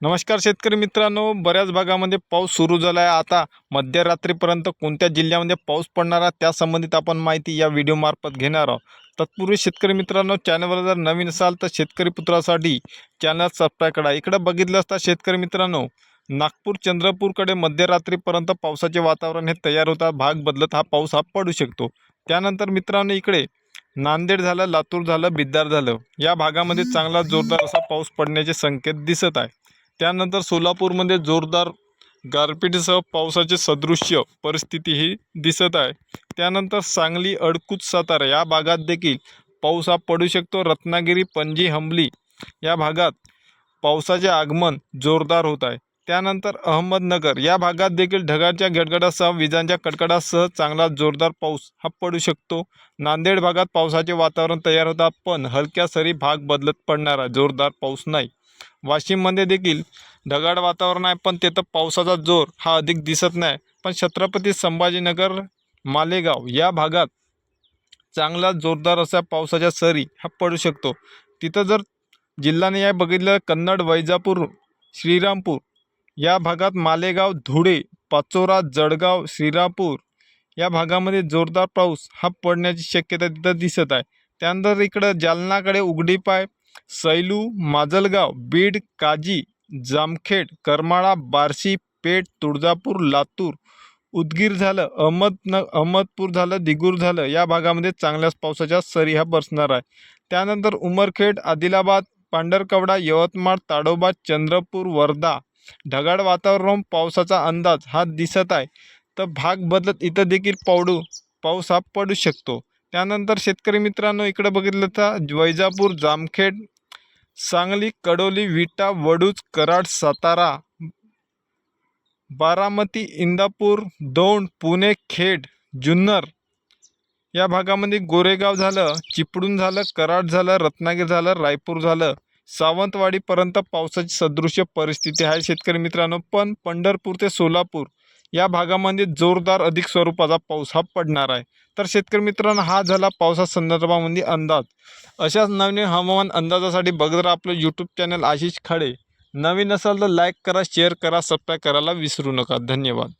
नमस्कार शेतकरी मित्रांनो, बऱ्याच भागामध्ये पाऊस सुरू झाला आहे. आता मध्यरात्रीपर्यंत कोणत्या जिल्ह्यामध्ये पाऊस पडणार आहे त्या संबंधित आपण माहिती या व्हिडिओमार्फत घेणार आहोत. तत्पूर्वी शेतकरी मित्रांनो, चॅनलवर जर नवीन असाल तर शेतकरी पुत्रासाठी चॅनल सबस्क्राईब करा. इकडे बघितलं असता शेतकरी मित्रांनो, नागपूर चंद्रपूरकडे मध्यरात्रीपर्यंत पावसाचे वातावरण हे तयार होता. भाग बदलत हा पाऊस पडू शकतो. त्यानंतर मित्रांनो, इकडे नांदेड झालं, लातूर झालं, बिद्दार झालं, या भागामध्ये चांगला जोरदार असा पाऊस पडण्याचे संकेत दिसत आहे. त्यानंतर सोलापूरमध्ये जोरदार गारपिटीसह पावसाचे सदृश्य परिस्थितीही दिसत आहे. त्यानंतर सांगली, अडकूज, सातारा या भागात देखील पाऊस पडू शकतो. रत्नागिरी, पणजी, हंबली या भागात पावसाचे आगमन जोरदार होत आहे. त्यानंतर अहमदनगर या भागात देखील ढगाच्या गडगडासह विजांच्या कडकडासह चांगला जोरदार पाऊस पडू शकतो. नांदेड भागात पावसाचे वातावरण तयार होता, पण हलक्या सरी भाग बदलत पडणारा जोरदार पाऊस नाही. वाशिममध्ये देखील ढगाळ वातावरण आहे, पण तिथं पावसाचा जोर अधिक दिसत नाही. पण छत्रपती संभाजीनगर, मालेगाव या भागात चांगला जोरदार असा पावसाच्या सरी पडू शकतो. तिथं जर जिल्हाने बघितलं, कन्नड, वैजापूर, श्रीरामपूर या भागात, मालेगाव, धुळे, पाचोरा, जळगाव, श्रीरामपूर या भागामध्ये जोरदार पाऊस पडण्याची शक्यता तिथं दिसत आहे. त्यानंतर इकडं जालनाकडे उघडीपाय, सैलू, माजलगाव, बीड, काजी, जामखेड, करमाळा, बार्शी, पेठ, तुळजापूर, लातूर, उदगीर झालं, अहमदपूर झालं, दिगूर झालं या भागामध्ये चांगल्याच पावसाच्या सरी बरसणार आहे. त्यानंतर उमरखेड, आदिलाबाद, पांढरकवडा, यवतमाळ, ताडोबा, चंद्रपूर, वर्धा ढगाळ वातावरण पावसाचा अंदाज दिसत आहे. तर भाग बदलत इथं देखील पाऊस पडू शकतो. त्यानंतर शेतकरी मित्रांनो, इकडे बघितलं तर वैजापूर, जामखेड, सांगली, कडोली, विटा, वडूज, कराड, सातारा, बारामती, इंदापूर, दौंड, पुणे, खेड, जुन्नर या भागामध्ये गोरेगाव झालं, चिपळूण झालं, कराड झालं, रत्नागिरी झालं, रायपूर झालं, सावंतवाडीपर्यंत पावसाची सदृश्य परिस्थिती आहे शेतकरी मित्रांनो. पण पंढरपूर ते सोलापूर या भागामध्ये जोरदार अधिक स्वरूपाचा पाऊस पडणार आहे. तर शेतकरी मित्रांनो, झाला पावसा संदर्भामध्ये अंदाज. अशाच नवीन हवामान अंदाजासाठी बघत राहा आपलं यूट्यूब चॅनल आशिष खाडे. नवीन असाल तर लाईक करा, शेअर करा, सबस्क्राईब करायला विसरू नका. धन्यवाद.